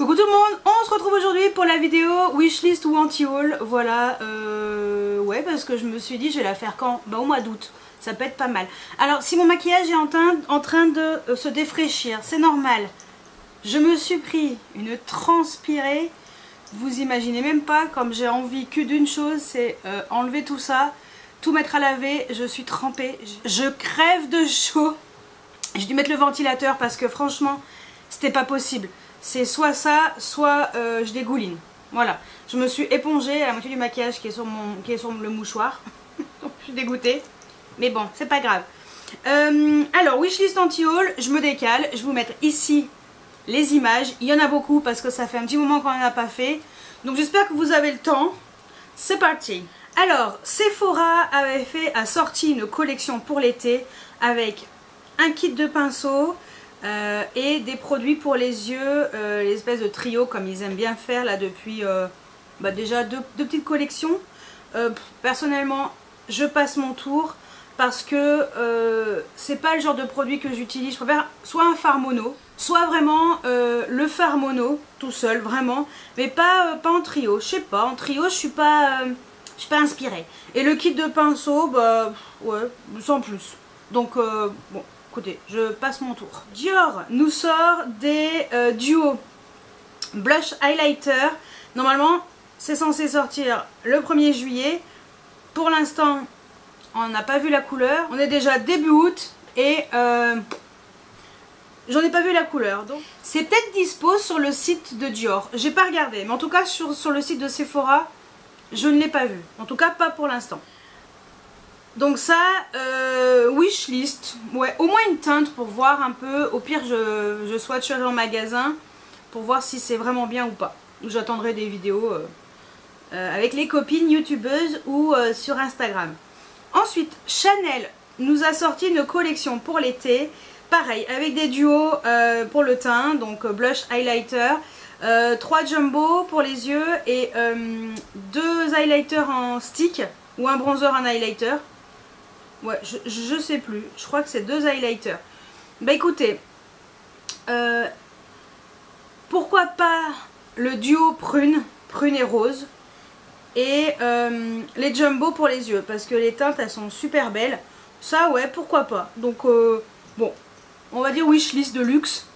Coucou tout le monde, on se retrouve aujourd'hui pour la vidéo wishlist ou anti-haul. Voilà, ouais, parce que je me suis dit je vais la faire quand? Bah au mois d'août, ça peut être pas mal. Alors si mon maquillage est en train de se défraîchir, c'est normal. Je me suis pris une transpirée, vous imaginez même pas, comme j'ai envie que d'une chose, c'est enlever tout ça, tout mettre à laver. Je suis trempée, je crève de chaud. J'ai dû mettre le ventilateur parce que franchement, c'était pas possible. C'est soit ça, soit je dégouline. Voilà, je me suis épongée à la moitié du maquillage qui est sur le mouchoir. Donc je suis dégoûtée. Mais bon, c'est pas grave. Alors, wishlist anti-haul, je me décale. Je vais vous mettre ici les images. Il y en a beaucoup parce que ça fait un petit moment qu'on n'en a pas fait. Donc j'espère que vous avez le temps. C'est parti. Alors, Sephora a sorti une collection pour l'été avec un kit de pinceaux. Et des produits pour les yeux, l'espèce de trio comme ils aiment bien faire là depuis déjà deux petites collections. Personnellement je passe mon tour parce que c'est pas le genre de produit que j'utilise. Je préfère soit un fard mono, soit vraiment le fard mono tout seul vraiment, mais pas en trio. Je sais pas, en trio je suis pas inspirée. Et le kit de pinceau, bah ouais, sans plus. Donc bon, écoutez, je passe mon tour. Dior nous sort des duos blush highlighter. Normalement, c'est censé sortir le 1er juillet. Pour l'instant, on n'a pas vu la couleur. On est déjà début août et j'en ai pas vu la couleur. Donc, c'est peut-être dispo sur le site de Dior. J'ai pas regardé, mais en tout cas sur le site de Sephora, je ne l'ai pas vu. En tout cas, pas pour l'instant. Donc ça, wishlist, ouais, au moins une teinte pour voir un peu. Au pire, je swatcherai en magasin pour voir si c'est vraiment bien ou pas. J'attendrai des vidéos avec les copines youtubeuses ou sur Instagram. Ensuite, Chanel nous a sorti une collection pour l'été. Pareil, avec des duos pour le teint, donc blush highlighter. 3 jumbo pour les yeux et 2 highlighters en stick ou un bronzer en highlighter. Ouais, je sais plus. Je crois que c'est 2 highlighters. Bah écoutez, pourquoi pas le duo prune et rose. Et les jumbo pour les yeux. Parce que les teintes, elles sont super belles. Ça, ouais, pourquoi pas. Donc, bon, on va dire wishlist de luxe.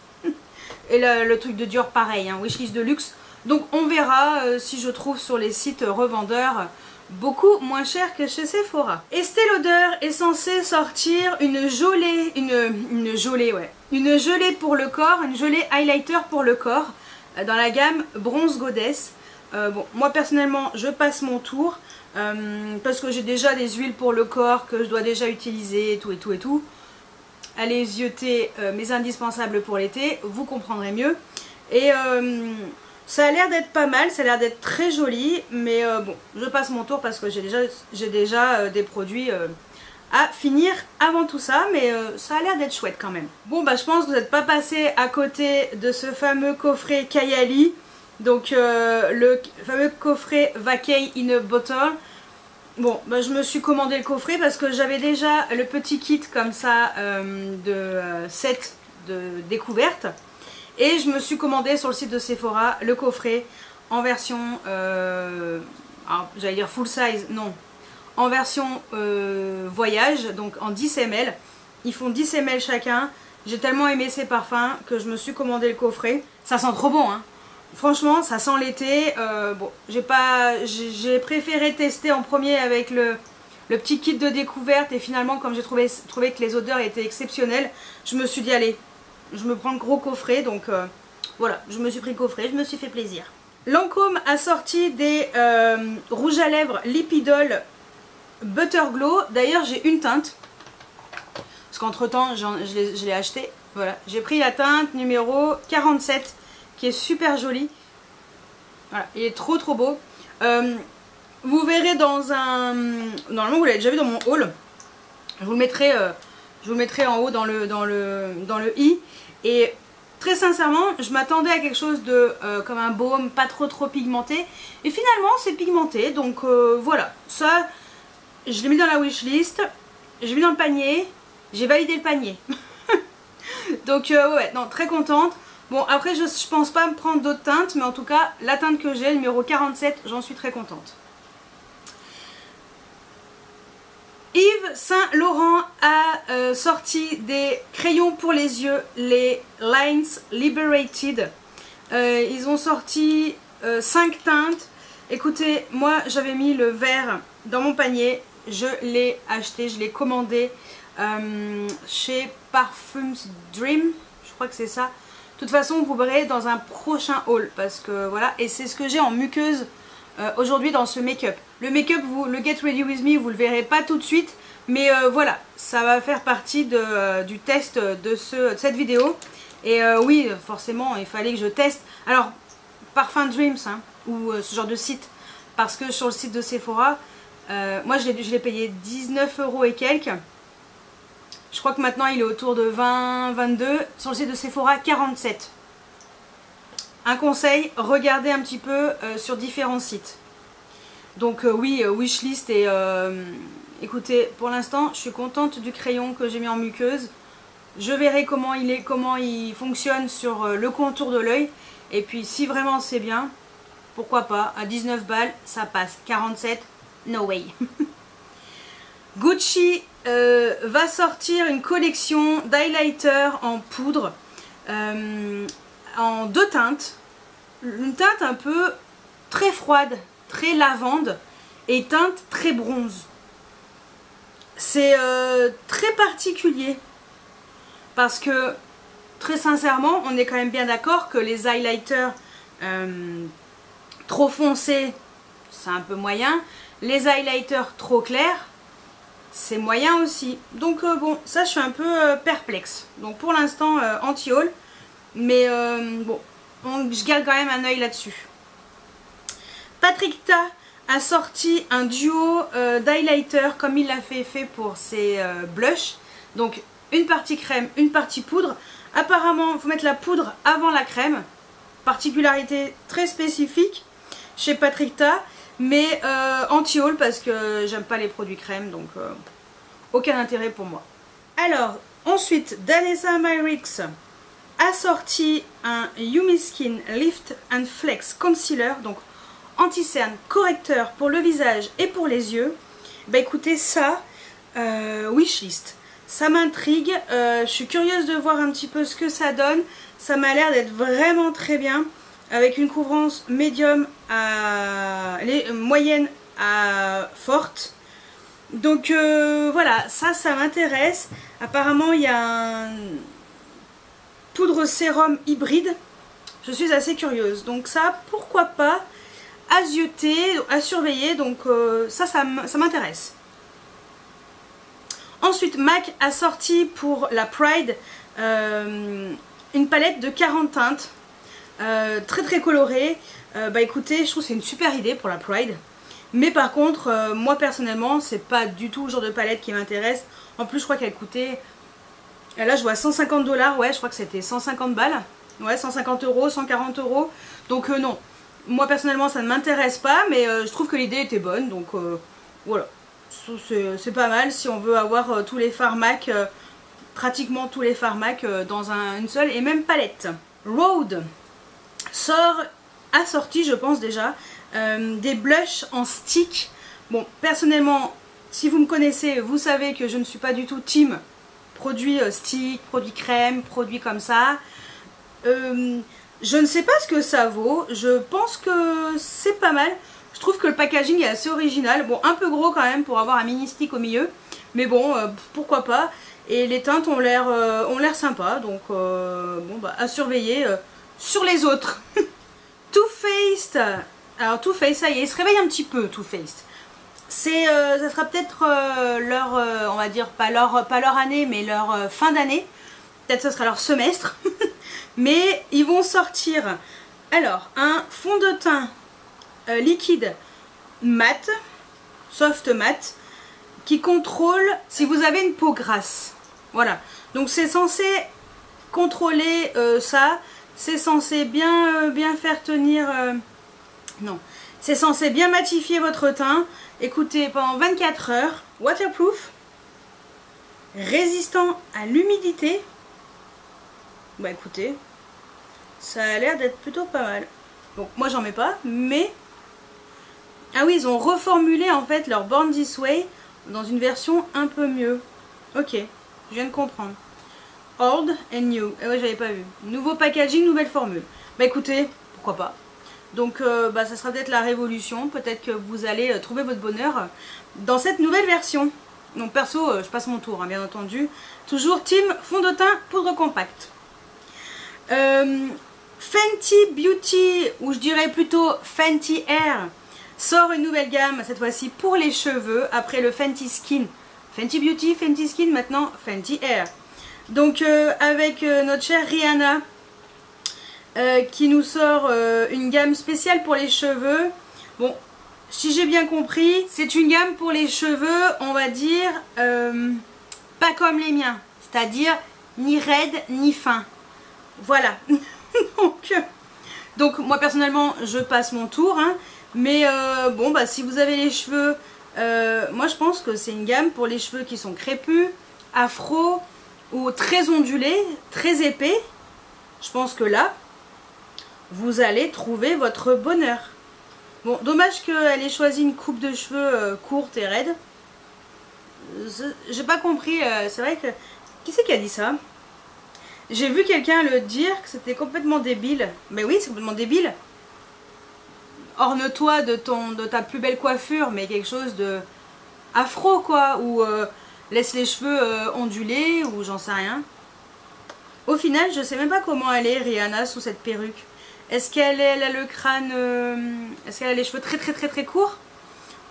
Et le truc de Dior, pareil, hein, wishlist de luxe. Donc, on verra si je trouve sur les sites revendeurs beaucoup moins cher que chez Sephora. Estée Lauder est censée sortir une gelée, une gelée pour le corps, une gelée highlighter pour le corps dans la gamme Bronze Goddess. Bon, moi personnellement je passe mon tour parce que j'ai déjà des huiles pour le corps que je dois déjà utiliser et tout. Allez zioter mes indispensables pour l'été, vous comprendrez mieux. Et ça a l'air d'être pas mal, ça a l'air d'être très joli, mais bon, je passe mon tour parce que j'ai déjà des produits à finir avant tout ça, mais ça a l'air d'être chouette quand même. Bon, bah je pense que vous n'êtes pas passé à côté de ce fameux coffret Kayali, donc le fameux coffret Vacay in a Bottle. Bon, bah je me suis commandé le coffret parce que j'avais déjà le petit kit comme ça de set de découverte. Et je me suis commandé sur le site de Sephora le coffret en version, j'allais dire full size, non, en version voyage, donc en 10 ml. Ils font 10 ml chacun. J'ai tellement aimé ces parfums que je me suis commandé le coffret. Ça sent trop bon, hein. Franchement, ça sent l'été. Bon, j'ai préféré tester en premier avec le petit kit de découverte. Et finalement, comme j'ai trouvé que les odeurs étaient exceptionnelles, je me suis dit, allez, je me prends le gros coffret, donc voilà, je me suis pris le coffret, je me suis fait plaisir. Lancôme a sorti des rouges à lèvres Lipidol Butter Glow. D'ailleurs, j'ai une teinte, parce qu'entre temps, je l'ai acheté. Voilà, j'ai pris la teinte numéro 47, qui est super jolie. Voilà, il est trop beau. Vous verrez dans un... Normalement, vous l'avez déjà vu dans mon haul. Je vous le mettrai en haut dans le i. Et très sincèrement, je m'attendais à quelque chose de comme un baume, pas trop pigmenté. Et finalement, c'est pigmenté. Donc voilà, ça, je l'ai mis dans la wishlist. J'ai mis dans le panier. J'ai validé le panier. Donc ouais, non, très contente. Bon, après, je pense pas me prendre d'autres teintes, mais en tout cas, la teinte que j'ai, numéro 47, j'en suis très contente. Yves Saint Laurent a sorti des crayons pour les yeux, les Lines Liberated. Ils ont sorti 5 teintes. Écoutez, moi j'avais mis le vert dans mon panier, je l'ai acheté, je l'ai commandé chez Parfums Dream, je crois que c'est ça. De toute façon, vous verrez dans un prochain haul, parce que voilà, et c'est ce que j'ai en muqueuse aujourd'hui dans ce make-up. Le make-up, le Get Ready With Me, vous le verrez pas tout de suite, mais voilà, ça va faire partie du test de cette vidéo. Et oui, forcément, il fallait que je teste. Alors, Parfum Dreams, hein, ou ce genre de site, parce que sur le site de Sephora, moi je l'ai payé 19 € et quelques. Je crois que maintenant il est autour de 20, 22. Sur le site de Sephora, 47. Un conseil, regardez un petit peu sur différents sites. Donc oui, wishlist et écoutez, pour l'instant je suis contente du crayon que j'ai mis en muqueuse. Je verrai comment il fonctionne sur le contour de l'œil. Et puis si vraiment c'est bien, pourquoi pas, à 19 balles ça passe. 47, no way. Gucci va sortir une collection d'highlighter en poudre en 2 teintes. Une teinte un peu très froide, très lavande, et teinte très bronze. C'est très particulier parce que très sincèrement, on est quand même bien d'accord que les highlighters trop foncés, c'est un peu moyen. Les highlighters trop clairs, c'est moyen aussi. Donc bon, ça je suis un peu perplexe. Donc pour l'instant, anti-haul. Mais bon, je garde quand même un œil là-dessus. Patrick Ta a sorti un duo d'highlighter comme il l'a fait pour ses blushs. Donc une partie crème, une partie poudre. Apparemment, il faut mettre la poudre avant la crème. Particularité très spécifique chez Patrick Ta. Mais anti-haul parce que j'aime pas les produits crème. Donc aucun intérêt pour moi. Alors, ensuite, Danessa Myricks a sorti un Yumi Skin Lift and Flex Concealer. Donc anti-cerne, correcteur pour le visage et pour les yeux. Bah écoutez, ça, wishlist. Ça m'intrigue, je suis curieuse de voir un petit peu ce que ça donne. Ça m'a l'air d'être vraiment très bien, avec une couvrance médium à moyenne à forte. Donc voilà, ça m'intéresse. Apparemment il y a un poudre sérum hybride. Je suis assez curieuse. Donc ça, pourquoi pas, à zioter, à surveiller. Donc ça m'intéresse. Ensuite, MAC a sorti pour la Pride une palette de 40 teintes, très très colorée. Bah écoutez, je trouve que c'est une super idée pour la Pride. Mais par contre, moi personnellement, c'est pas du tout le genre de palette qui m'intéresse. En plus, je crois qu'elle coûtait, là je vois 150 $, ouais, je crois que c'était 150 balles. Ouais, 150 €, 140 €. Donc non, moi personnellement ça ne m'intéresse pas, mais je trouve que l'idée était bonne. Donc voilà. C'est pas mal si on veut avoir tous les fards MAC, pratiquement tous les fards MAC dans une seule et même palette. Rhode a sorti, je pense déjà, des blushs en stick. Bon, personnellement, si vous me connaissez, vous savez que je ne suis pas du tout team produits stick, produits crème, produits comme ça. Je ne sais pas ce que ça vaut, je pense que c'est pas mal. Je trouve que le packaging est assez original. Bon, un peu gros quand même pour avoir un mini stick au milieu. Mais bon, pourquoi pas. Et les teintes ont l'air sympas. Donc, bon, bah, à surveiller sur les autres. Too Faced. Alors, Too Faced, ça y est, il se réveille un petit peu, Too Faced. Ça sera peut-être leur, on va dire, pas leur année, mais leur fin d'année. Peut-être ce sera leur semestre. Mais ils vont sortir, alors, un fond de teint liquide mat, soft mat, qui contrôle si vous avez une peau grasse. Voilà, donc c'est censé contrôler ça, c'est censé bien faire tenir, non, c'est censé bien matifier votre teint. Écoutez, pendant 24 heures, waterproof, résistant à l'humidité. Bah écoutez, Ça a l'air d'être plutôt pas mal. Bon, moi j'en mets pas, mais... Ah oui, ils ont reformulé en fait leur Born This Way dans une version un peu mieux. Ok, je viens de comprendre. Old and new. Eh ouais, j'avais pas vu. Nouveau packaging, nouvelle formule. Bah écoutez, pourquoi pas. Donc ça sera peut-être la révolution. Peut-être que vous allez trouver votre bonheur dans cette nouvelle version. Donc perso, je passe mon tour, hein, bien entendu. Toujours team fond de teint, poudre compacte. Fenty Beauty, ou je dirais plutôt Fenty Hair, sort une nouvelle gamme, cette fois-ci pour les cheveux, après le Fenty Skin. Fenty Beauty, Fenty Skin, maintenant Fenty Hair. Donc avec notre chère Rihanna, qui nous sort une gamme spéciale pour les cheveux. Bon, si j'ai bien compris, c'est une gamme pour les cheveux, on va dire, pas comme les miens. C'est-à-dire, ni raide, ni fin. Voilà. donc moi personnellement je passe mon tour, hein, mais bon bah si vous avez les cheveux, moi je pense que c'est une gamme pour les cheveux qui sont crépus, afro ou très ondulés, très épais. Je pense que là vous allez trouver votre bonheur. Bon, dommage qu'elle ait choisi une coupe de cheveux courte et raide. J'ai pas compris, c'est vrai que... Qui c'est qui a dit ça? J'ai vu quelqu'un le dire que c'était complètement débile. Mais oui, c'est complètement débile. Orne-toi de ta plus belle coiffure, mais quelque chose de afro quoi, ou laisse les cheveux ondulés, ou j'en sais rien. Au final, je sais même pas comment elle est, Rihanna, sous cette perruque. Est-ce qu'elle a le crâne, est-ce qu'elle a les cheveux très courts,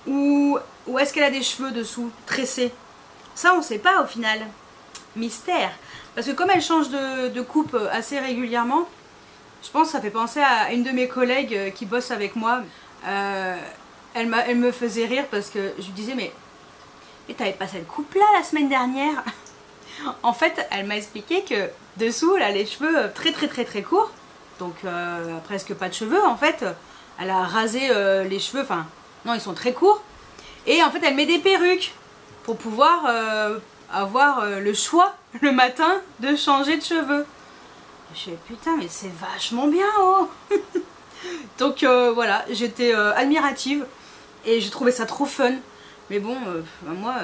ou est-ce qu'elle a des cheveux dessous, tressés? Ça, on sait pas au final. Mystère. Parce que comme elle change de coupe assez régulièrement, je pense que ça fait penser à une de mes collègues qui bosse avec moi. Elle me faisait rire parce que je lui disais mais t'avais pas cette coupe là la semaine dernière? En fait elle m'a expliqué que dessous elle a les cheveux très courts, donc presque pas de cheveux en fait. Elle a rasé les cheveux, enfin non ils sont très courts, et en fait elle met des perruques pour pouvoir avoir le choix le matin de changer de cheveux. Je fais putain mais c'est vachement bien oh. Donc voilà, j'étais admirative et j'ai trouvé ça trop fun. Mais bon, moi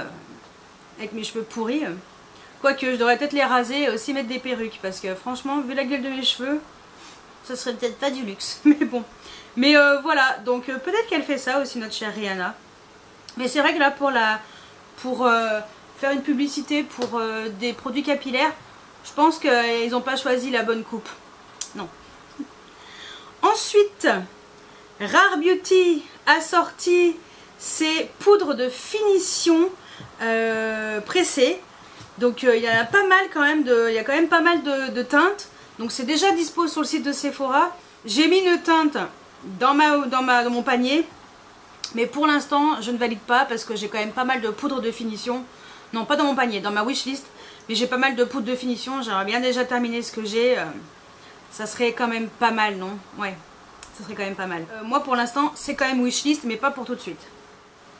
avec mes cheveux pourris, quoique je devrais peut-être les raser et aussi mettre des perruques, parce que franchement vu la gueule de mes cheveux, ça serait peut-être pas du luxe. Mais bon, mais voilà, donc peut-être qu'elle fait ça aussi notre chère Rihanna. Mais c'est vrai que là pour faire une publicité pour des produits capillaires, je pense qu'ils n'ont pas choisi la bonne coupe. Non. Ensuite, Rare Beauty a sorti ses poudres de finition pressées. Donc il y en a pas mal quand même, il y a quand même pas mal de teintes. Donc c'est déjà dispo sur le site de Sephora. J'ai mis une teinte dans mon panier. Mais pour l'instant, je ne valide pas parce que j'ai quand même pas mal de poudre de finition. Non, pas dans mon panier, dans ma wishlist. Mais j'ai pas mal de poudre de finition. J'aimerais bien déjà terminer ce que j'ai. Ça serait quand même pas mal, non? Ouais, ça serait quand même pas mal. Moi, pour l'instant, c'est quand même wishlist, mais pas pour tout de suite.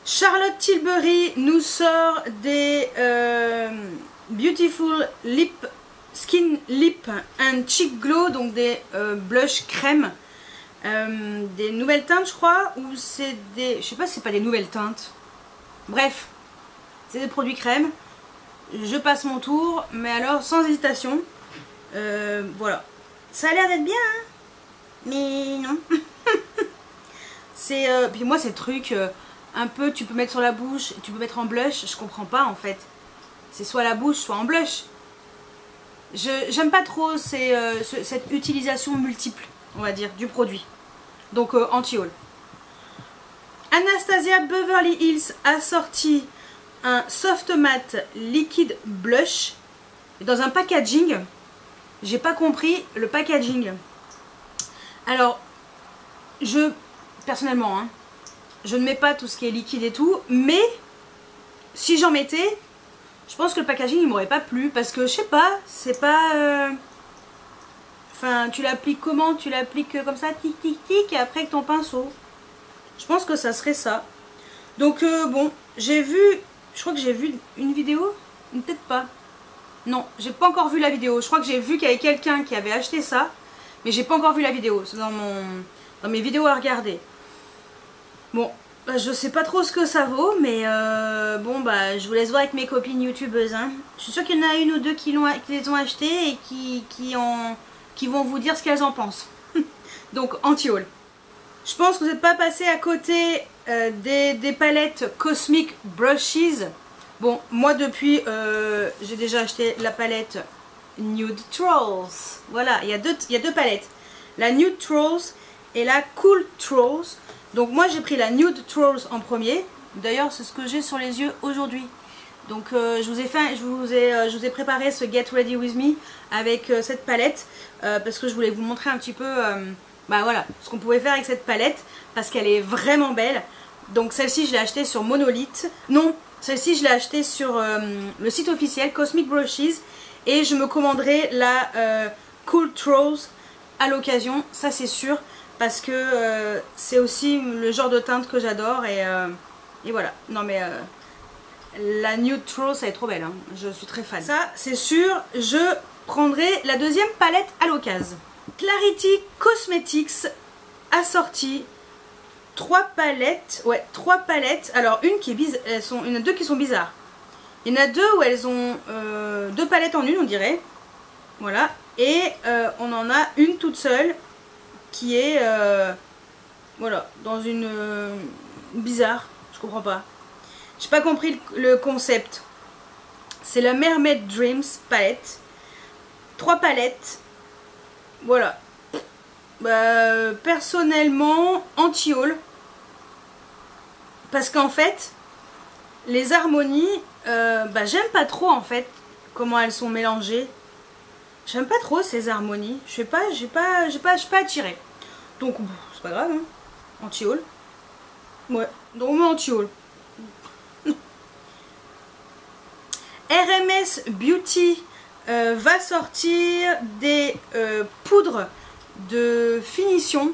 Charlotte Tilbury nous sort des Beautiful Skin Lip and Cheek Glow. Donc des blush crème. Des nouvelles teintes je crois, ou c'est des... Je sais pas si c'est pas des nouvelles teintes. Bref, c'est des produits crème. Je passe mon tour, mais alors sans hésitation. Voilà. Ça a l'air d'être bien, hein, mais non. C'est... puis moi c'est le truc, un peu tu peux mettre sur la bouche, tu peux mettre en blush, je comprends pas en fait. C'est soit la bouche, soit en blush. J'aime pas trop cette utilisation multiple, on va dire, du produit. Donc anti-haul. Anastasia Beverly Hills a sorti un soft matte liquide blush dans un packaging. J'ai pas compris le packaging. Alors, personnellement, hein, je ne mets pas tout ce qui est liquide et tout, mais si j'en mettais, je pense que le packaging il m'aurait pas plu, parce que je sais pas, c'est pas... Enfin, tu l'appliques comment? Tu l'appliques comme ça, tic tic tic, et après avec ton pinceau. Je pense que ça serait ça. Donc bon, j'ai vu, je crois que j'ai vu une vidéo, peut-être pas. Non, j'ai pas encore vu la vidéo. Je crois que j'ai vu qu'il y avait quelqu'un qui avait acheté ça, Mais j'ai pas encore vu la vidéo, c'est dans mes vidéos à regarder. Bon, bah, je sais pas trop ce que ça vaut, mais bon bah je vous laisse voir avec mes copines youtubeuses. Hein. Je suis sûre qu'il y en a une ou deux qui les ont achetées et qui vont vous dire ce qu'elles en pensent. Donc anti-haul. Je pense que vous n'êtes pas passé à côté des palettes Cosmic Brushes. Bon, moi depuis, j'ai déjà acheté la palette Nude Trolls. Voilà, il y a deux palettes. La Nude Trolls et la Cool Trolls. Donc moi j'ai pris la Nude Trolls en premier. D'ailleurs c'est ce que j'ai sur les yeux aujourd'hui. Donc je vous ai préparé ce Get Ready With Me avec cette palette. Parce que je voulais vous montrer un petit peu bah voilà, ce qu'on pouvait faire avec cette palette. Parce qu'elle est vraiment belle. Donc celle-ci je l'ai achetée sur Monolith. Non, celle-ci je l'ai achetée sur le site officiel Cosmic Brushes. Et je me commanderai la Cool Trolls à l'occasion, ça c'est sûr. Parce que c'est aussi le genre de teinte que j'adore et voilà. Non mais la Nude Trolls elle est trop belle, hein. Je suis très fan. Ça c'est sûr, je prendrai la deuxième palette à l'occasion. Clarity Cosmetics a sorti 3 palettes. Ouais, 3 palettes. Alors une qui est bizarre, il y en a 2 qui sont bizarres. Il y en a 2 où elles ont 2 palettes en une on dirait. Voilà. Et on en a une toute seule qui est voilà, dans une bizarre, je comprends pas. J'ai pas compris le concept. C'est la Mermaid Dreams palette. 3 palettes. Voilà. Bah, personnellement, anti-haul. Parce qu'en fait, les harmonies, bah, j'aime pas trop en fait comment elles sont mélangées. J'aime pas trop ces harmonies. Je sais pas, j'ai pas attiré. Donc c'est pas grave, hein. Anti-haul. Ouais, donc moi anti-haul. RMS Beauty va sortir des poudres de finition,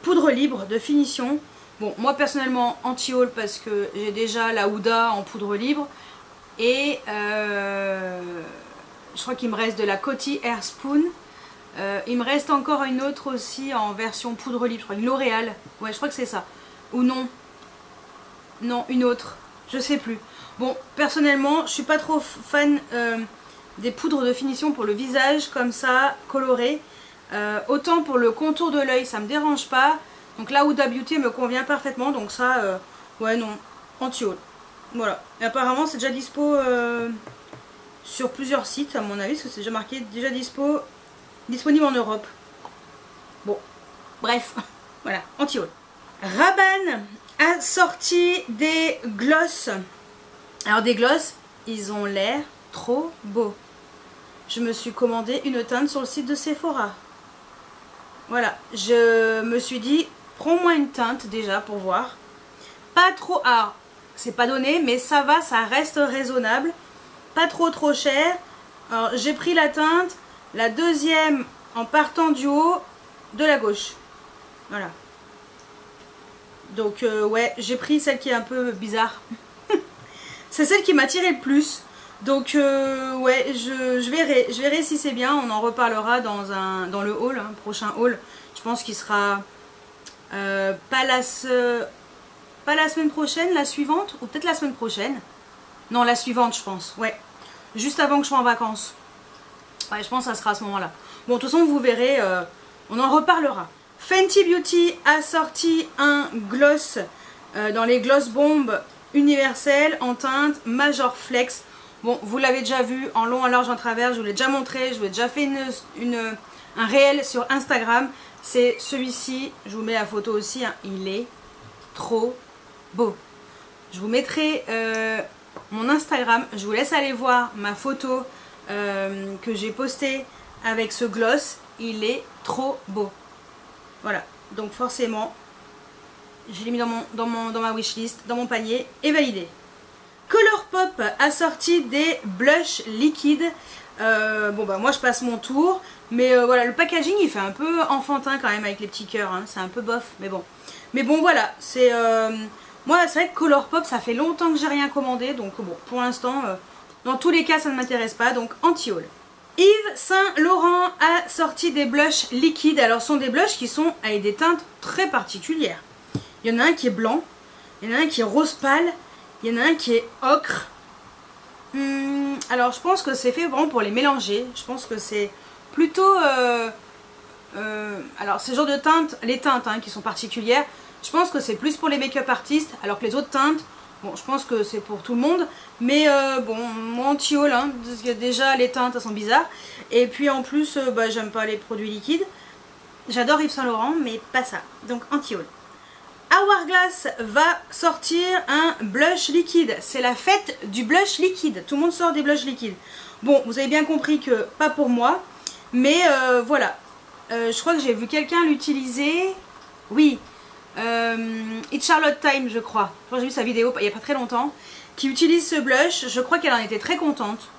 poudre libre de finition. Bon, moi personnellement anti-haul parce que j'ai déjà la Huda en poudre libre et je crois qu'il me reste de la Coty Air Spoon. Il me reste encore une autre aussi en version poudre libre, je crois, une L'Oréal. Ouais, je crois que c'est ça. Ou non. Non, une autre. Je sais plus. Bon, personnellement, je suis pas trop fan des poudres de finition pour le visage, comme ça, coloré. Autant pour le contour de l'œil, ça me dérange pas. Donc la Huda Beauty me convient parfaitement. Donc ça, ouais, non, anti-haul. Voilà. Et apparemment, c'est déjà dispo sur plusieurs sites, à mon avis, parce que c'est déjà marqué, déjà disponible en Europe. Bon, bref, voilà, anti-haul. Rabanne a sorti des gloss. Alors des gloss, ils ont l'air trop beaux. Je me suis commandé une teinte sur le site de Sephora. Voilà, je me suis dit, prends-moi une teinte déjà pour voir. Pas trop, alors, c'est pas donné, mais ça va, ça reste raisonnable. Pas trop cher. Alors j'ai pris la teinte, la deuxième en partant du haut de la gauche. Voilà. Donc ouais, j'ai pris celle qui est un peu bizarre. C'est celle qui m'a tiré le plus. Donc ouais, je verrai si c'est bien. On en reparlera dans le haul, hein, prochain haul. Je pense qu'il sera pas la semaine prochaine, la suivante, ou peut-être la semaine prochaine. Non, la suivante, je pense. Ouais, juste avant que je sois en vacances. Ouais, je pense que ça sera à ce moment-là. Bon, de toute façon, vous verrez, on en reparlera. Fenty Beauty a sorti un gloss dans les gloss bombes universelles en teinte Major Flex. Bon, vous l'avez déjà vu en long, en large, en travers. Je vous l'ai déjà montré. Je vous ai déjà fait un réel sur Instagram. C'est celui-ci. Je vous mets la photo aussi. Hein. Il est trop beau. Je vous mettrai mon Instagram. Je vous laisse aller voir ma photo que j'ai postée avec ce gloss. Il est trop beau. Voilà. Donc forcément, je l'ai mis dans ma wishlist, dans mon panier et validé. Colourpop a sorti des blushs liquides. Bon bah moi je passe mon tour. Mais voilà, le packaging il fait un peu enfantin quand même avec les petits cœurs. Hein. C'est un peu bof, mais bon. Mais bon voilà, c'est... moi c'est vrai que Colourpop ça fait longtemps que j'ai rien commandé. Donc bon, pour l'instant, dans tous les cas ça ne m'intéresse pas. Donc anti-haul. Yves Saint Laurent a sorti des blushs liquides. Alors ce sont des blushs qui sont avec des teintes très particulières. Il y en a un qui est blanc, il y en a un qui est rose pâle, il y en a un qui est ocre. Alors je pense que c'est fait vraiment pour les mélanger. Je pense que c'est plutôt... alors ces genres de teintes, les teintes qui sont particulières, je pense que c'est plus pour les make-up artistes, alors que les autres teintes, bon je pense que c'est pour tout le monde. Mais bon, moi anti-haul, parce que déjà les teintes elles sont bizarres. Et puis en plus, j'aime pas les produits liquides. J'adore Yves Saint Laurent, mais pas ça. Donc anti-haul. Hourglass va sortir un blush liquide. C'est la fête du blush liquide. Tout le monde sort des blushs liquides. Bon, vous avez bien compris que pas pour moi. Mais voilà. Je crois que j'ai vu quelqu'un l'utiliser. Oui. It's Charlotte Time, je crois. J'ai vu sa vidéo il n'y a pas très longtemps. Qui utilise ce blush. Je crois qu'elle en était très contente.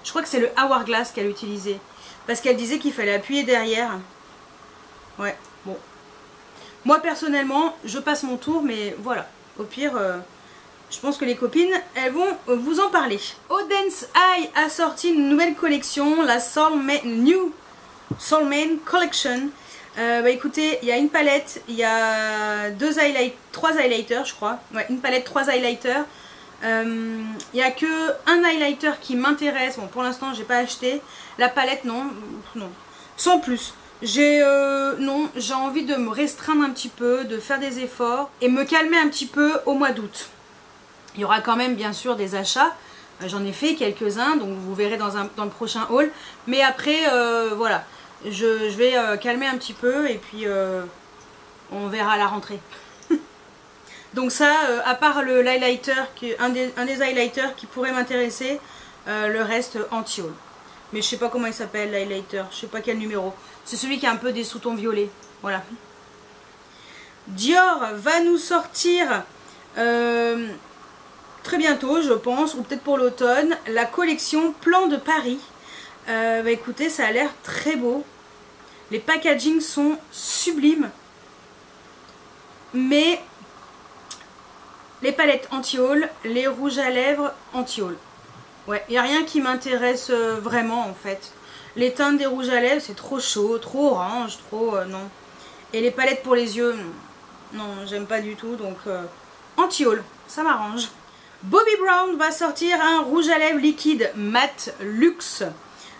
Je crois que c'est le Hourglass qu'elle utilisait. Parce qu'elle disait qu'il fallait appuyer derrière. Ouais, bon. Moi personnellement, je passe mon tour, mais voilà. Au pire, je pense que les copines, elles vont vous en parler. Odense Eye a sorti une nouvelle collection, la New Soulmane Collection. Écoutez, il y a une palette, il y a 3 highlighters, je crois. Ouais, une palette, 3 highlighters. Il n'y a que un highlighter qui m'intéresse. Bon, pour l'instant, j'ai pas acheté. La palette, non. Sans plus. J'ai envie de me restreindre un petit peu, de faire des efforts et me calmer un petit peu au mois d'août. Il y aura quand même bien sûr des achats. J'en ai fait quelques-uns, donc vous verrez dans le prochain haul. Mais après, voilà, je vais calmer un petit peu et puis on verra à la rentrée. Donc ça, à part l'highlighter, un des highlighters qui pourrait m'intéresser, le reste anti-haul. Mais je sais pas comment il s'appelle l'highlighter, je sais pas quel numéro. C'est celui qui a un peu des sous-tons violets. Voilà. Dior va nous sortir très bientôt, je pense, ou peut-être pour l'automne, la collection Plan de Paris. Écoutez, ça a l'air très beau. Les packagings sont sublimes. Mais les palettes anti-haul, les rouges à lèvres anti-haul. Ouais, il n'y a rien qui m'intéresse vraiment en fait. Les teintes des rouges à lèvres, c'est trop chaud, trop orange, trop... non. Et les palettes pour les yeux, non, j'aime pas du tout. Donc, anti-haul, ça m'arrange. Bobbi Brown va sortir un rouge à lèvres liquide mat luxe.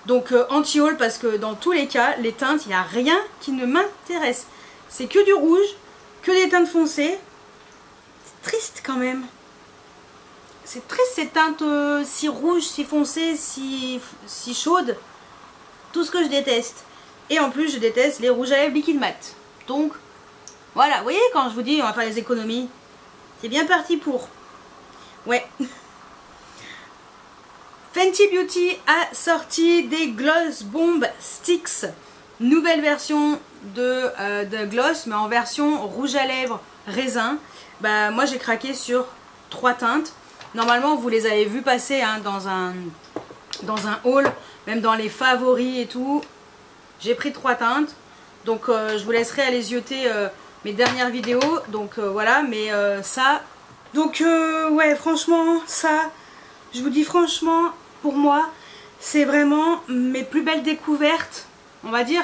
Donc, anti-haul parce que dans tous les cas, les teintes, il n'y a rien qui ne m'intéresse. C'est que du rouge, que des teintes foncées. C'est triste quand même. C'est triste ces teintes si rouges, si foncées, si chaudes. Tout ce que je déteste. Et en plus je déteste les rouges à lèvres liquide mat. Donc voilà, vous voyez quand je vous dis on va faire des économies, c'est bien parti pour. Ouais. Fenty Beauty a sorti des Gloss Bomb Sticks. Nouvelle version de gloss, mais en version rouge à lèvres raisin. Moi j'ai craqué sur 3 teintes. Normalement vous les avez vues passer dans un haul, même dans les favoris et tout. J'ai pris 3 teintes. Donc je vous laisserai aller zioter mes dernières vidéos. Donc voilà, mais ça... Donc ouais, franchement, ça, je vous dis franchement, pour moi, c'est vraiment mes plus belles découvertes, on va dire,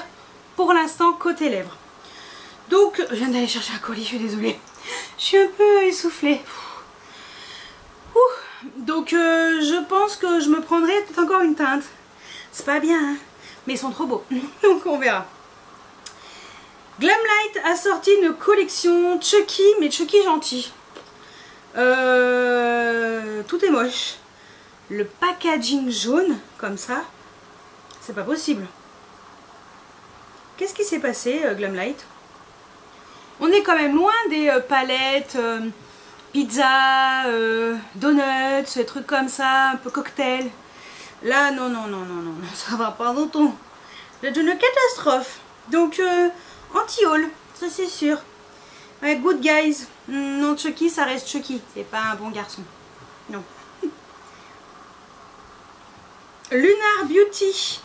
pour l'instant, côté lèvres. Donc, je viens d'aller chercher un colis, je suis désolée. Je suis un peu essoufflée. Donc, je pense que je me prendrai peut-être encore une teinte. C'est pas bien, hein, mais ils sont trop beaux. Donc, on verra. Glamlight a sorti une collection Chucky, mais Chucky gentil. Tout est moche. Le packaging jaune, comme ça, c'est pas possible. Qu'est-ce qui s'est passé, Glamlight? On est quand même loin des palettes, pizza, donuts, ces trucs comme ça, un peu cocktail. Là, non, ça va pas dans ton. C'est une catastrophe. Donc, anti-haul, ça c'est sûr. Ouais, good guys. Non, Chucky, ça reste Chucky. C'est pas un bon garçon. Non. Lunar Beauty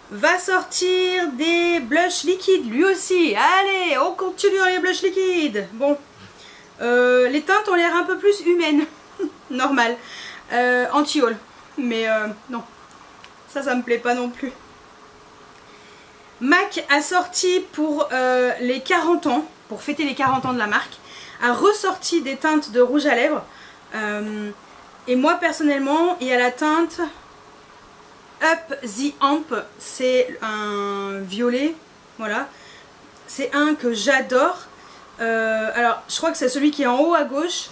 va sortir des blushs liquides, lui aussi. Allez, on continue dans les blushs liquides. Bon. Les teintes ont l'air un peu plus humaines. Normal. Anti-haul. Mais non. Ça me plaît pas non plus. MAC a sorti pour les 40 ans, pour fêter les 40 ans de la marque, a ressorti des teintes de rouge à lèvres. Et moi personnellement, il y a la teinte Up the Amp, c'est un violet, voilà. C'est un que j'adore. Alors je crois que c'est celui qui est en haut à gauche,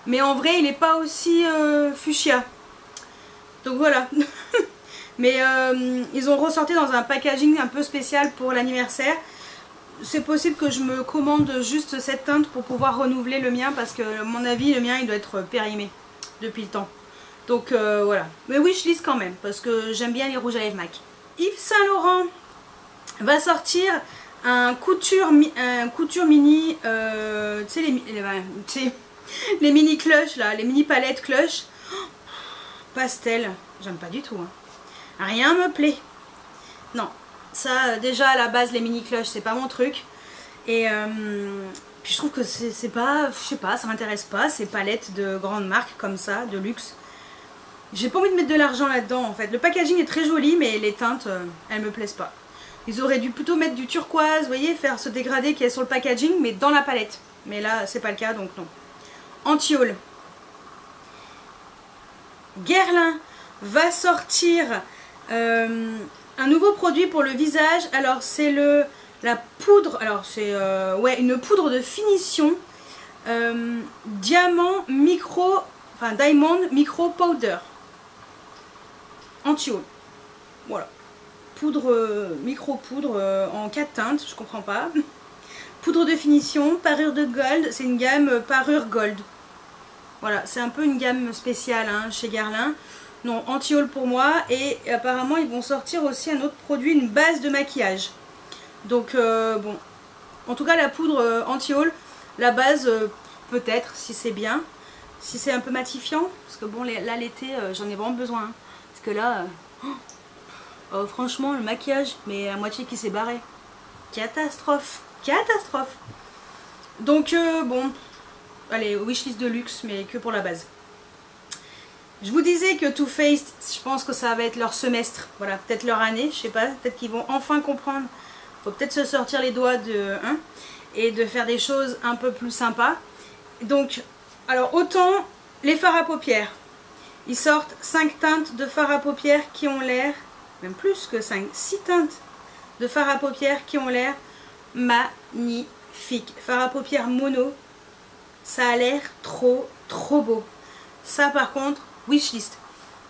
mais en vrai il n'est pas aussi fuchsia. Donc voilà. Mais ils ont ressorti dans un packaging un peu spécial pour l'anniversaire. C'est possible que je me commande juste cette teinte pour pouvoir renouveler le mien, parce que à mon avis le mien il doit être périmé depuis le temps. Donc voilà. Mais wishlist quand même, parce que j'aime bien les rouges à lèvres MAC. Yves Saint Laurent va sortir un couture mini, tu sais les mini clutch là, les mini palettes clutch. Oh, pastel, j'aime pas du tout. Hein. Rien me plaît. Non, ça déjà à la base les mini clutch c'est pas mon truc. Et puis je trouve que c'est pas, je sais pas, ça m'intéresse pas ces palettes de grandes marques comme ça, de luxe. J'ai pas envie de mettre de l'argent là-dedans en fait. Le packaging est très joli mais les teintes elles me plaisent pas. Ils auraient dû plutôt mettre du turquoise, vous voyez, faire ce dégradé qui est sur le packaging mais dans la palette. Mais là c'est pas le cas donc non. Anti-haul. Guerlain va sortir un nouveau produit pour le visage. Alors c'est la poudre, alors c'est ouais, une poudre de finition diamant micro, enfin diamond micro powder anti-haul. Voilà, poudre micro poudre en 4 teintes, je comprends pas. Poudre de finition, parure de gold, c'est une gamme parure gold. Voilà, c'est un peu une gamme spéciale hein, chez Guerlain. Non, anti-haul pour moi. Et apparemment ils vont sortir aussi un autre produit, une base de maquillage. Donc bon, en tout cas la poudre anti-haul, la base peut-être si c'est bien, si c'est un peu matifiant. Parce que bon là l'été j'en ai vraiment besoin. Hein, parce que là, franchement le maquillage, mais à moitié qui s'est barré. Catastrophe, catastrophe. Donc bon, allez, wishlist de luxe mais que pour la base. Je vous disais que Too Faced, je pense que ça va être leur semestre, voilà, peut-être leur année, je sais pas, peut-être qu'ils vont enfin comprendre. Faut peut-être se sortir les doigts de et de faire des choses un peu plus sympas. Donc, alors autant les fards à paupières, ils sortent 5 teintes de fards à paupières qui ont l'air, même plus que 5, 6 teintes de fards à paupières qui ont l'air magnifiques. Fards à paupières mono, ça a l'air trop beau. Ça par contre, wishlist.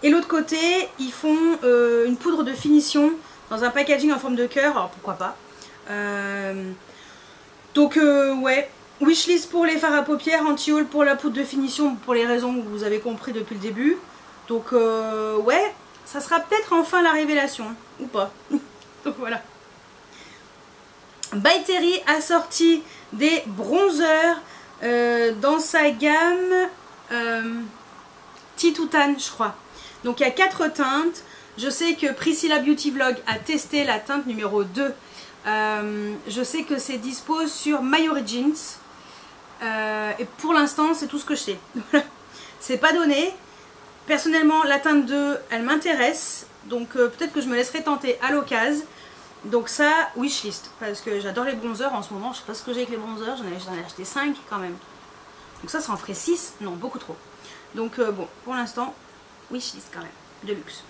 Et l'autre côté, ils font une poudre de finition dans un packaging en forme de cœur, alors pourquoi pas. Donc ouais, wishlist pour les fards à paupières, anti-haul pour la poudre de finition, pour les raisons que vous avez compris depuis le début. Donc ouais, ça sera peut-être enfin la révélation, ou pas. Donc voilà. By Terry a sorti des bronzers dans sa gamme Titoutan, je crois. Donc il y a 4 teintes. Je sais que Priscilla Beauty Vlog a testé la teinte numéro 2. Je sais que c'est dispo sur My Origins. Et pour l'instant, c'est tout ce que je sais. C'est pas donné. Personnellement, la teinte 2, elle m'intéresse. Donc peut-être que je me laisserai tenter à l'occasion. Donc ça, wishlist. Parce que j'adore les bronzers en ce moment. Je sais pas ce que j'ai avec les bronzers. J'en ai acheté 5 quand même. Donc ça en ferait 6. Non, beaucoup trop. Donc bon, pour l'instant, wishlist quand même. De luxe.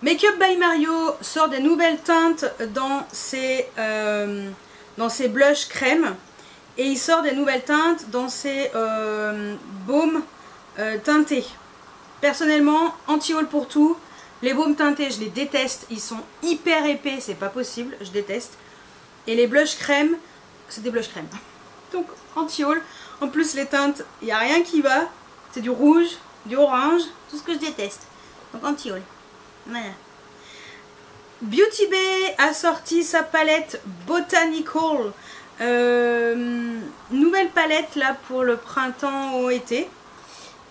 Make Up by Mario sort des nouvelles teintes dans ses blushs crème. Et il sort des nouvelles teintes dans ses baumes teintés. Personnellement, anti-haul pour tout. Les baumes teintés, je les déteste. Ils sont hyper épais, c'est pas possible. Je déteste. Et les blushs crème, c'est des blushs crème. Donc anti-haul. En plus, les teintes, il n'y a rien qui va. C'est du rouge, du orange, tout ce que je déteste. Donc anti-haul. Voilà. Beauty Bay a sorti sa palette Botanical. Nouvelle palette là pour le printemps ou été.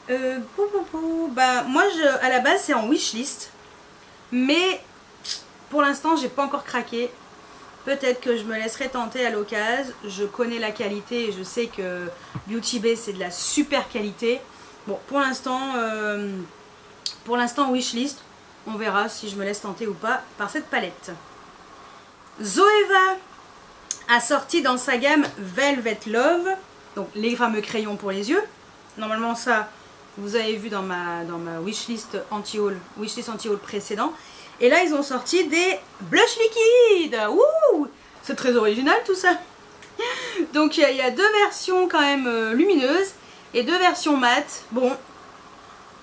Bah, moi à la base c'est en wishlist. Mais pour l'instant j'ai pas encore craqué. Peut-être que je me laisserai tenter à l'occasion. Je connais la qualité et je sais que Beauty Bay c'est de la super qualité. Bon, pour l'instant wishlist. On verra si je me laisse tenter ou pas par cette palette. Zoeva a sorti dans sa gamme Velvet Love, donc les fameux crayons pour les yeux. Normalement ça, vous avez vu dans ma wishlist anti-haul précédent. Et là ils ont sorti des blush liquides. Ouh, c'est très original tout ça. Donc il y a deux versions quand même lumineuses et deux versions mat. Bon,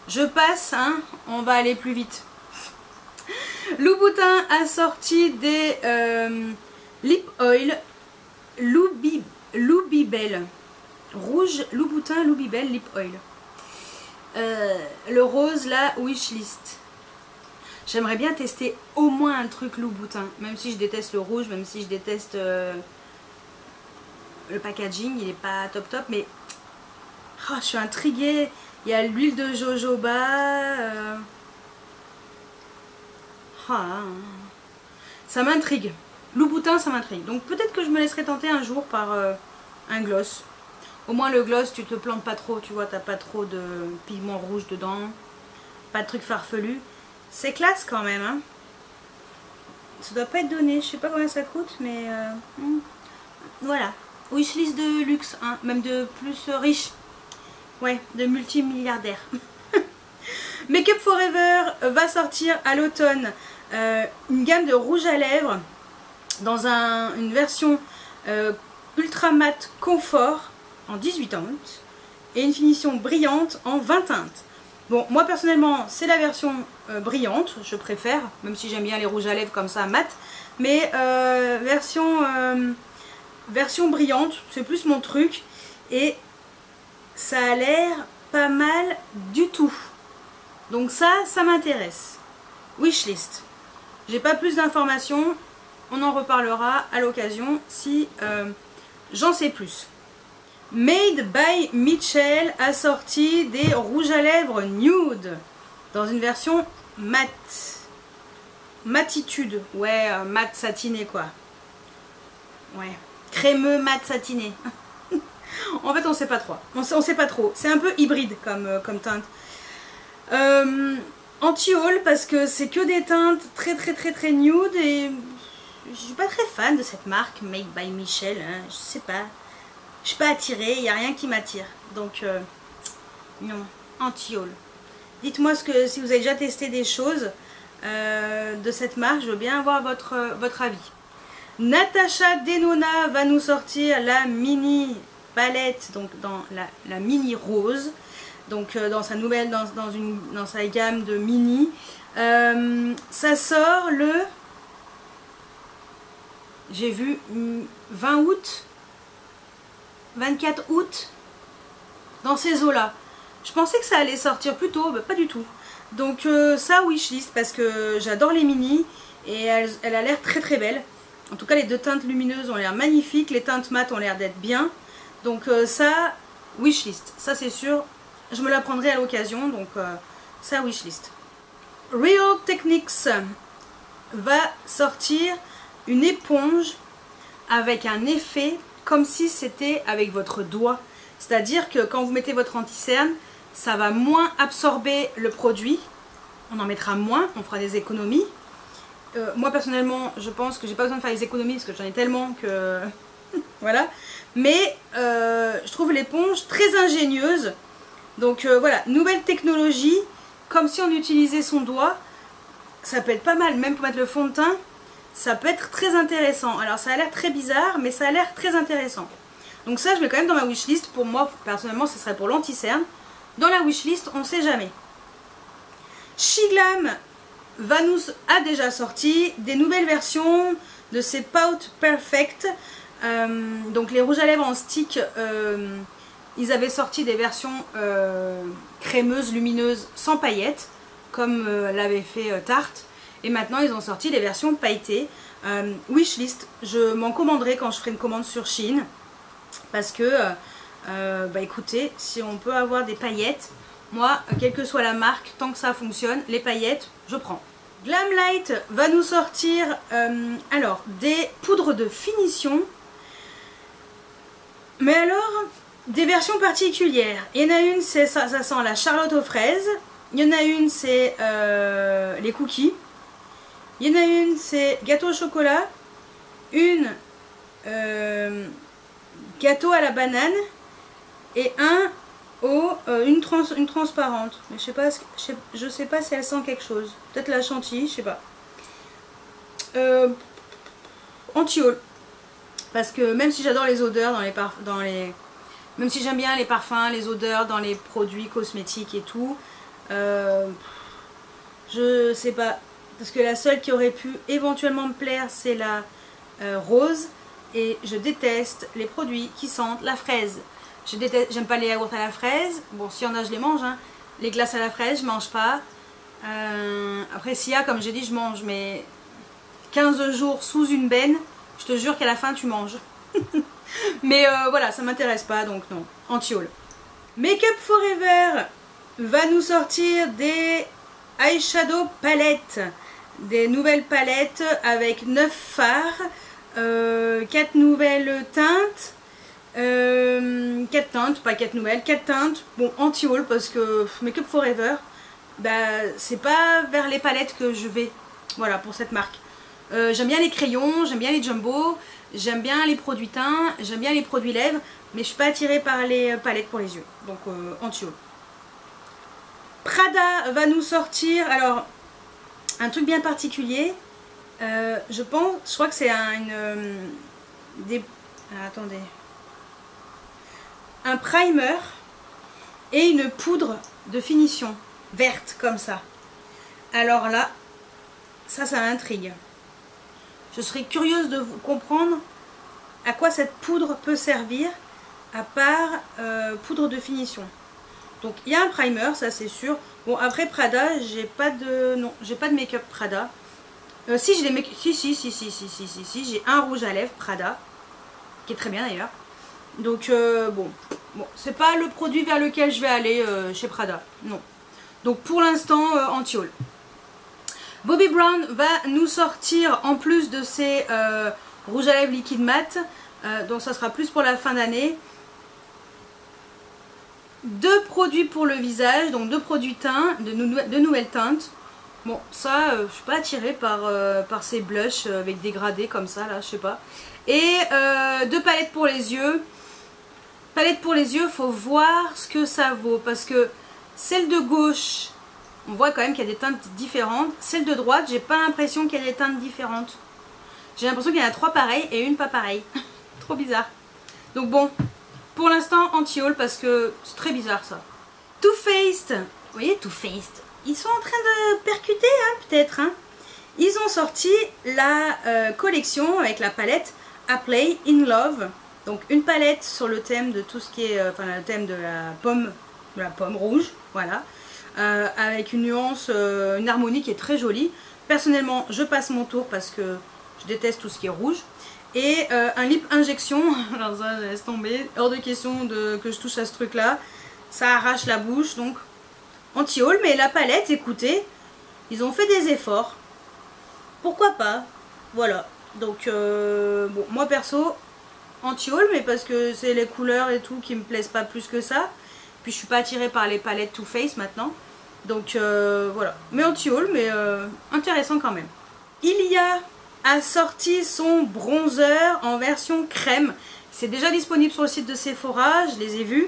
je passe, hein, on va aller plus vite. Louboutin a sorti des lip oil Loubibel rouge, Louboutin Loubibel lip oil. Le rose là, wishlist. J'aimerais bien tester au moins un truc Louboutin, même si je déteste le rouge, même si je déteste le packaging, il est pas top top, mais oh, je suis intriguée. Il y a l'huile de jojoba. Ça m'intrigue. Louboutin, ça m'intrigue. Donc peut-être que je me laisserai tenter un jour par un gloss. Au moins le gloss, tu te plantes pas trop, tu vois, t'as pas trop de pigments rouges dedans. Pas de trucs farfelus. C'est classe quand même, hein. Ça doit pas être donné, je sais pas combien ça coûte, mais voilà. Wishlist de luxe, hein, même de plus riche. Ouais, de multimilliardaire. Make Up Forever va sortir à l'automne une gamme de rouge à lèvres dans une version ultra mat confort en 18 teintes et une finition brillante en 20 teintes. Bon, moi personnellement c'est la version brillante, je préfère, même si j'aime bien les rouges à lèvres comme ça mat, mais version brillante, c'est plus mon truc et ça a l'air pas mal du tout. Donc ça m'intéresse. Wishlist. J'ai pas plus d'informations, on en reparlera à l'occasion si j'en sais plus. Made by Mitchell a sorti des rouges à lèvres nude dans une version mat. Matitude, ouais, mat satiné quoi. Ouais, crémeux mat satiné. En fait on sait pas trop. On sait pas trop. C'est un peu hybride comme teinte. Anti-haul parce que c'est que des teintes très nude et je suis pas très fan de cette marque Made by Mitchell, hein, je sais pas. Je suis pas attirée, il n'y a rien qui m'attire. Donc non, anti-haul. Dites-moi si vous avez déjà testé des choses de cette marque, je veux bien avoir votre avis. Natasha Denona va nous sortir la mini palette, donc dans la mini rose. Donc dans sa nouvelle, dans sa gamme de mini. Ça sort le... J'ai vu 20 août, 24 août, dans ces eaux-là. Je pensais que ça allait sortir plus tôt, bah, pas du tout. Donc ça wishlist parce que j'adore les mini et elle a l'air très belle. En tout cas les deux teintes lumineuses ont l'air magnifiques, les teintes mat ont l'air d'être bien. Donc ça wishlist, ça c'est sûr. Je me la prendrai à l'occasion, donc ça wishlist. Real Techniques va sortir une éponge avec un effet comme si c'était avec votre doigt. C'est-à-dire que quand vous mettez votre anti-cerne, ça va moins absorber le produit. On en mettra moins, on fera des économies. Moi personnellement, je pense que j'ai pas besoin de faire des économies parce que j'en ai tellement que... voilà. Mais je trouve l'éponge très ingénieuse. Donc voilà, nouvelle technologie, comme si on utilisait son doigt, ça peut être pas mal, même pour mettre le fond de teint, ça peut être très intéressant. Alors ça a l'air très bizarre, mais ça a l'air très intéressant. Donc ça je mets quand même dans ma wishlist, pour moi personnellement ce serait pour l'anti-cerne. Dans la wishlist, on sait jamais. Shiglam a déjà sorti des nouvelles versions de ses Pout Perfect, donc les rouges à lèvres en stick. Ils avaient sorti des versions crémeuses, lumineuses, sans paillettes, comme l'avait fait Tarte. Et maintenant, ils ont sorti les versions pailletées. Wishlist, je m'en commanderai quand je ferai une commande sur Shein. Parce que, bah écoutez, si on peut avoir des paillettes, moi, quelle que soit la marque, tant que ça fonctionne, les paillettes, je prends. Glamlight va nous sortir alors des poudres de finition. Mais alors... des versions particulières. Il y en a une, ça sent la Charlotte aux fraises. Il y en a une, c'est les cookies. Il y en a une, c'est gâteau au chocolat. une gâteau à la banane et une transparente. Mais je sais pas si elle sent quelque chose. Peut-être la chantilly, je sais pas. Anti-haul. Parce que même si j'adore les odeurs même si j'aime bien les parfums, les odeurs dans les produits cosmétiques et tout, je sais pas. Parce que la seule qui aurait pu éventuellement me plaire, c'est la rose. Et je déteste les produits qui sentent la fraise. J'aime pas les yaourts à la fraise. Bon, s'il y en a, je les mange. Hein. Les glaces à la fraise, je mange pas. Après, s'il y a, comme j'ai dit, je mange. Mais 15 jours sous une benne, je te jure qu'à la fin, tu manges. Mais voilà, ça m'intéresse pas, donc non. Anti-haul. Make Up Forever va nous sortir des eyeshadow palettes. Des nouvelles palettes avec 9 fards. 4 nouvelles teintes, 4 teintes, pas 4 nouvelles, 4 teintes, bon anti-haul parce que Make Up Forever, bah, c'est pas vers les palettes que je vais, voilà pour cette marque. J'aime bien les crayons, j'aime bien les jumbo, j'aime bien les produits teints, j'aime bien les produits lèvres, mais je suis pas attirée par les palettes pour les yeux, donc anti-haul. Prada va nous sortir, alors un truc bien particulier. Je crois que c'est attendez, un primer et une poudre de finition verte comme ça. Alors là, ça m'intrigue. Je serais curieuse de comprendre à quoi cette poudre peut servir à part poudre de finition. Donc il y a un primer, ça c'est sûr. Bon après Prada, j'ai pas de make-up Prada. Si j'ai j'ai un rouge à lèvres Prada qui est très bien d'ailleurs. Donc bon c'est pas le produit vers lequel je vais aller chez Prada, non. Donc pour l'instant anti-haul. Bobbi Brown va nous sortir en plus de ses rouges à lèvres liquide mat, donc ça sera plus pour la fin d'année. 2 produits pour le visage, donc 2 produits teints, de nouvelles teintes. Bon, ça, je suis pas attirée par ces blushs avec dégradés comme ça, là, je sais pas. Et 2 palettes pour les yeux. Palettes pour les yeux, faut voir ce que ça vaut. Parce que celle de gauche, on voit quand même qu'il y a des teintes différentes. Celle de droite, j'ai pas l'impression qu'il y a des teintes différentes. J'ai l'impression qu'il y en a 3 pareilles et une pas pareille. Trop bizarre. Donc bon, pour l'instant, anti-haul parce que c'est très bizarre ça. Too Faced, vous voyez Too Faced, ils sont en train de percuter, hein, peut-être. Hein. Ils ont sorti la collection avec la palette A Play in Love. Donc une palette sur le thème de tout ce qui est, enfin le thème de la pomme rouge, voilà. Avec une nuance, une harmonie qui est très jolie. Personnellement, je passe mon tour parce que je déteste tout ce qui est rouge. Et un lip injection, alors ça je laisse tomber, hors de question que je touche à ce truc là. Ça arrache la bouche, donc anti-haul, mais la palette, écoutez, ils ont fait des efforts. Pourquoi pas? Voilà, donc bon, moi perso, anti-haul, mais parce que c'est les couleurs et tout qui me plaisent pas plus que ça. Puis je suis pas attirée par les palettes Too Faced maintenant. Donc voilà, mais anti-haul, mais intéressant quand même. Ilia a sorti son bronzer en version crème. C'est déjà disponible sur le site de Sephora, je les ai vus.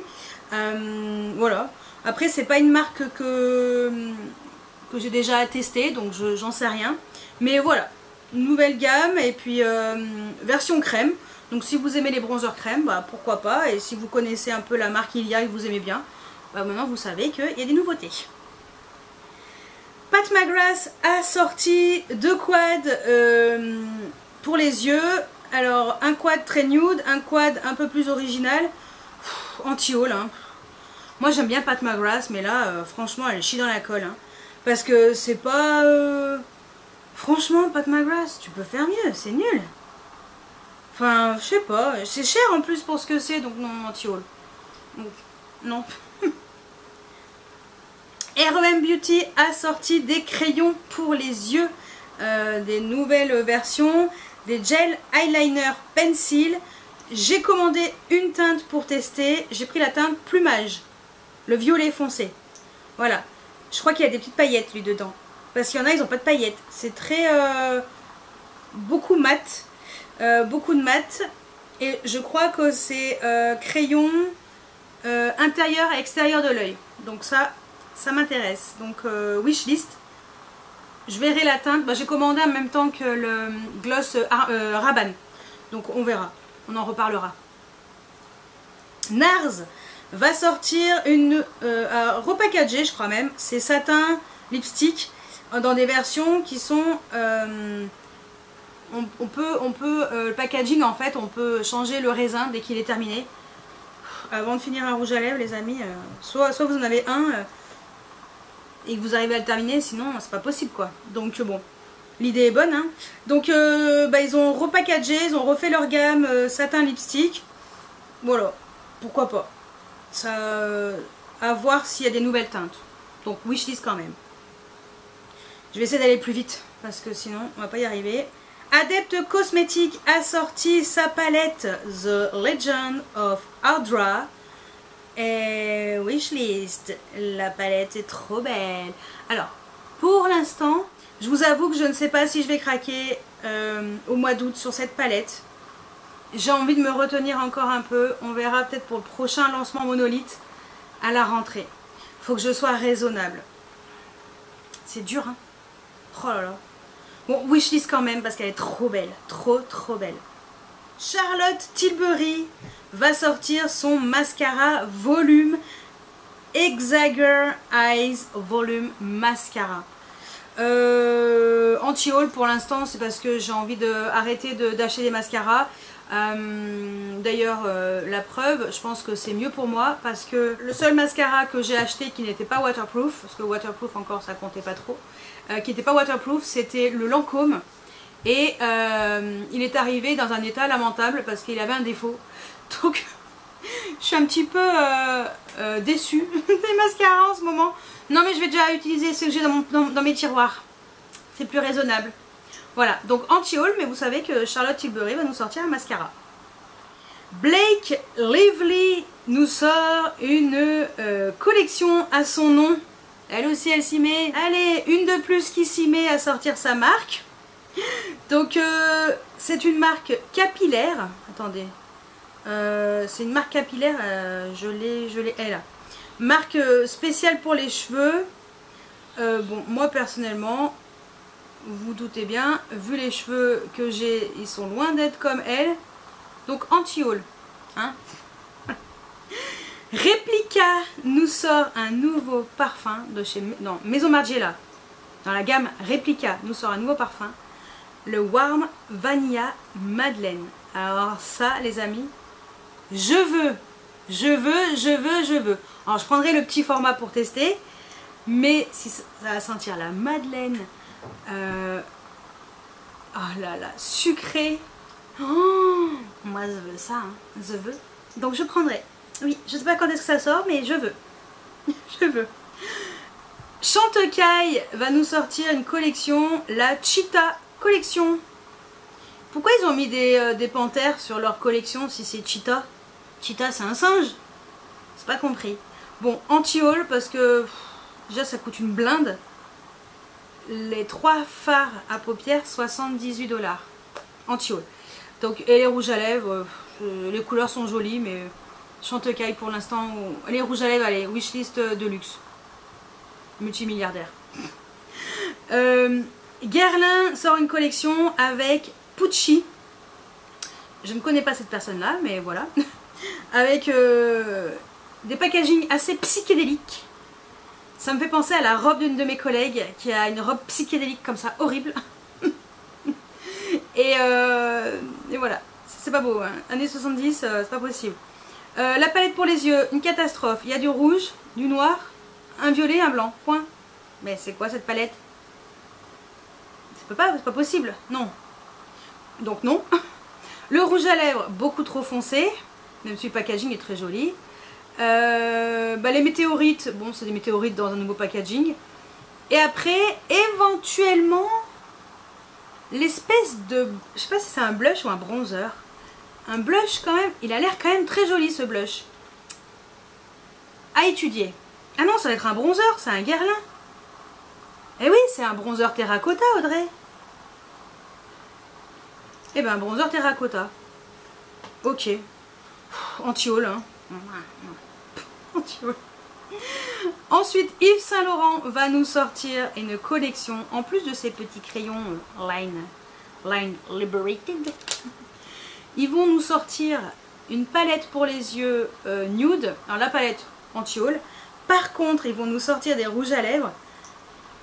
Voilà. Après, c'est pas une marque que j'ai déjà testée, donc j'en sais rien. Mais voilà, une nouvelle gamme et puis version crème. Donc si vous aimez les bronzers crème, bah, pourquoi pas. Et si vous connaissez un peu la marque Ilia et que vous aimez bien, bah, maintenant vous savez qu'il y a des nouveautés. Pat McGrath a sorti 2 quads pour les yeux. Alors un quad très nude, un quad un peu plus original. Anti-haul, hein. Moi j'aime bien Pat McGrath, mais là franchement elle chie dans la colle, hein. Parce que c'est pas... Franchement Pat McGrath, tu peux faire mieux, c'est nul. Enfin je sais pas, c'est cher en plus pour ce que c'est, donc non, anti-haul. Non. R.E.M. Beauty a sorti des crayons pour les yeux, des nouvelles versions, des gel eyeliner pencil. J'ai commandé une teinte pour tester, j'ai pris la teinte plumage, le violet foncé. Voilà, je crois qu'il y a des petites paillettes lui dedans, parce qu'il y en a ils n'ont pas de paillettes, c'est très beaucoup mat. beaucoup de mat. Et je crois que c'est crayon intérieur et extérieur de l'œil. Donc ça m'intéresse. Donc wishlist. Je verrai la teinte. Bah, j'ai commandé en même temps que le gloss Rabanne. Donc on verra. On en reparlera. NARS va sortir une repackagée, je crois même. C'est satin lipstick dans des versions qui sont... on peut le packaging en fait, on peut changer le raisin dès qu'il est terminé. Avant de finir un rouge à lèvres les amis, soit vous en avez un et que vous arrivez à le terminer, sinon c'est pas possible quoi. Donc bon, l'idée est bonne hein. Donc bah, ils ont repackagé, ils ont refait leur gamme satin lipstick. Voilà, pourquoi pas. Ça, à voir s'il y a des nouvelles teintes. Donc wishlist quand même. Je vais essayer d'aller plus vite parce que sinon on va pas y arriver. Adept Cosmetics a sorti sa palette The Legend of Audra. Et wishlist. La palette est trop belle. Alors, pour l'instant, je vous avoue que je ne sais pas si je vais craquer au mois d'août sur cette palette. J'ai envie de me retenir encore un peu. On verra peut-être pour le prochain lancement monolithe à la rentrée. Il faut que je sois raisonnable. C'est dur, hein. Oh là là. Bon, wishlist quand même parce qu'elle est trop belle. Trop belle. Charlotte Tilbury va sortir son mascara volume Exagger Eyes Volume Mascara. Anti-haul pour l'instant, c'est parce que j'ai envie d'arrêter d'acheter des mascaras. D'ailleurs la preuve, je pense que c'est mieux pour moi parce que le seul mascara que j'ai acheté qui n'était pas waterproof, parce que waterproof encore ça comptait pas trop, qui n'était pas waterproof, c'était le Lancôme et il est arrivé dans un état lamentable parce qu'il avait un défaut. Donc je suis un petit peu déçue des mascaras en ce moment. Non mais je vais déjà utiliser ceux que j'ai dans mes tiroirs, c'est plus raisonnable. Voilà, donc anti-haul, mais vous savez que Charlotte Tilbury va nous sortir un mascara. Blake Lively nous sort une collection à son nom. Elle aussi, elle s'y met. Allez, une de plus qui s'y met à sortir sa marque. Donc, c'est une marque capillaire. Attendez. C'est une marque capillaire. Je l'ai, elle là. Marque spéciale pour les cheveux. Bon, moi personnellement... Vous doutez bien, vu les cheveux que j'ai, ils sont loin d'être comme elle. Donc anti-haul. Hein. Replica nous sort un nouveau parfum de chez Maison Margiela. Dans la gamme Replica nous sort un nouveau parfum. Le Warm Vanilla Madeleine. Alors ça les amis, je veux. Alors je prendrai le petit format pour tester. Mais si ça va sentir la Madeleine... oh là là, sucré. Oh, moi je veux ça, hein. Je veux. Donc je prendrai. Oui, je sais pas quand est-ce que ça sort, mais je veux. Je veux. Chantecaille va nous sortir une collection, la Cheetah Collection. Pourquoi ils ont mis des panthères sur leur collection si c'est Cheetah? Cheetah c'est un singe. C'est pas compris. Bon, anti-haul parce que déjà ça coûte une blinde. Les 3 fards à paupières 78 $. Anti-haul. Donc, et les rouges à lèvres, les couleurs sont jolies, mais Chantecaille pour l'instant. Les rouges à lèvres, allez, wishlist de luxe. Multimilliardaire. Guerlain sort une collection avec Pucci. Je ne connais pas cette personne-là, mais voilà. Avec des packaging assez psychédéliques. Ça me fait penser à la robe d'une de mes collègues qui a une robe psychédélique comme ça, horrible. et voilà, c'est pas beau, hein. Années 70, c'est pas possible. La palette pour les yeux, une catastrophe. Il y a du rouge, du noir, un violet, un blanc, point. Mais c'est quoi cette palette? C'est pas possible, non. Donc non. Le rouge à lèvres, beaucoup trop foncé, même si le packaging est très joli. Les météorites, bon c'est des météorites dans un nouveau packaging. Et après éventuellement l'espèce de, je sais pas si c'est un blush ou un bronzer. Un blush quand même, il a l'air quand même très joli ce blush. À étudier. Ah non, ça va être un bronzer, c'est un Guerlain. Eh oui, c'est un bronzer terracotta Audrey. Et ben bronzer terracotta. Ok. Anti-haul hein. Anti-haul. Ensuite Yves Saint Laurent va nous sortir une collection. En plus de ces petits crayons Line Liberated. Ils vont nous sortir une palette pour les yeux nude. Alors la palette anti-haul. Par contre ils vont nous sortir des rouges à lèvres.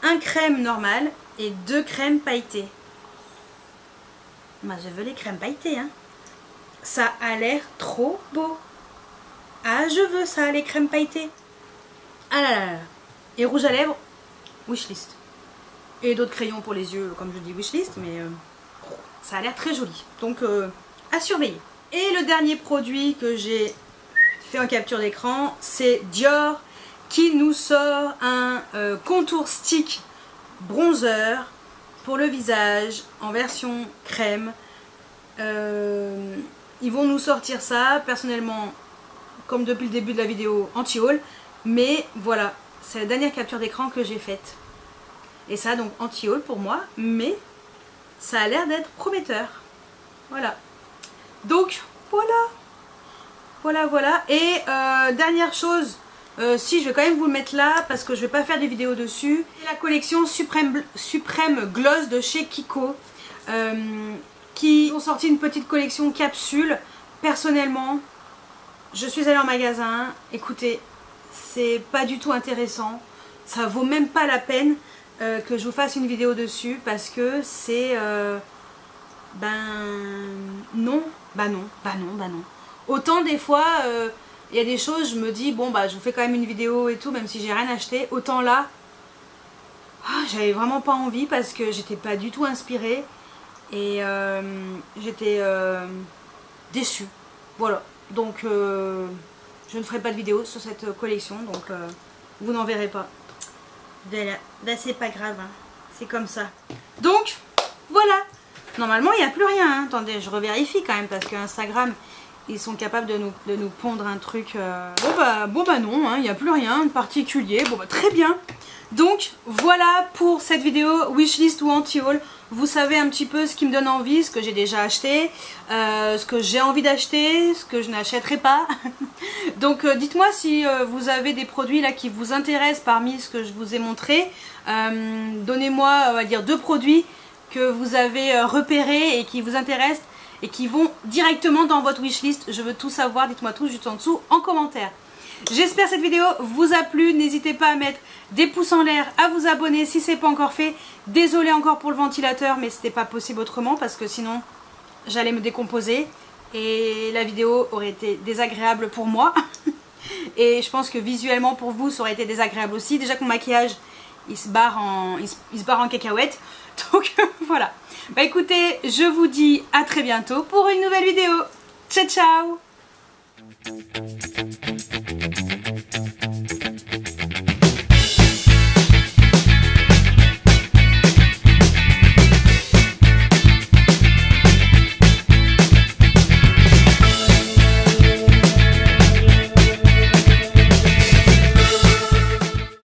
Un crème normal et 2 crèmes pailletées. Moi je veux les crèmes pailletées hein. Ça a l'air trop beau. Ah je veux ça les crèmes pailletées. Ah là là là. Et rouge à lèvres, wishlist. Et d'autres crayons pour les yeux, comme je dis wishlist, mais ça a l'air très joli. Donc à surveiller. Et le dernier produit que j'ai fait en capture d'écran, c'est Dior qui nous sort un contour stick bronzer pour le visage en version crème. Ils vont nous sortir ça, personnellement, comme depuis le début de la vidéo, anti-haul. Mais voilà, c'est la dernière capture d'écran que j'ai faite. Et ça donc anti-haul pour moi, mais ça a l'air d'être prometteur. Voilà. Donc voilà. Et dernière chose, si je vais quand même vous le mettre là parce que je vais pas faire des vidéos dessus. C'est la collection Suprême Gloss de chez Kiko. Qui ont sorti une petite collection capsule. Personnellement, je suis allée en magasin, écoutez, c'est pas du tout intéressant, ça vaut même pas la peine que je vous fasse une vidéo dessus parce que c'est non. Autant des fois il y a des choses je me dis bon bah je vous fais quand même une vidéo et tout même si j'ai rien acheté, autant là j'avais vraiment pas envie parce que j'étais pas du tout inspirée et j'étais déçue. Voilà, donc je ne ferai pas de vidéo sur cette collection, donc vous n'en verrez pas. Voilà, là c'est pas grave, hein. C'est comme ça. Donc voilà, normalement il n'y a plus rien, hein. Attendez, je revérifie quand même parce que Instagram ils sont capables de nous pondre un truc. Bon bah non, hein, il n'y a plus rien de particulier. Bon bah très bien. Donc voilà pour cette vidéo wishlist ou anti-haul. Vous savez un petit peu ce qui me donne envie, ce que j'ai déjà acheté, ce que j'ai envie d'acheter, ce que je n'achèterai pas. Donc dites-moi si vous avez des produits là qui vous intéressent parmi ce que je vous ai montré. Donnez-moi on va dire 2 produits que vous avez repérés et qui vous intéressent et qui vont directement dans votre wishlist. Je veux tout savoir, dites-moi tout juste en dessous en commentaire. J'espère que cette vidéo vous a plu, n'hésitez pas à mettre des pouces en l'air, à vous abonner si ce n'est pas encore fait. Désolée encore pour le ventilateur, mais c'était pas possible autrement parce que sinon j'allais me décomposer et la vidéo aurait été désagréable pour moi. Et je pense que visuellement pour vous ça aurait été désagréable aussi. Déjà que mon maquillage il se barre en cacahuète. Donc voilà. Bah écoutez, je vous dis à très bientôt pour une nouvelle vidéo. Ciao ciao.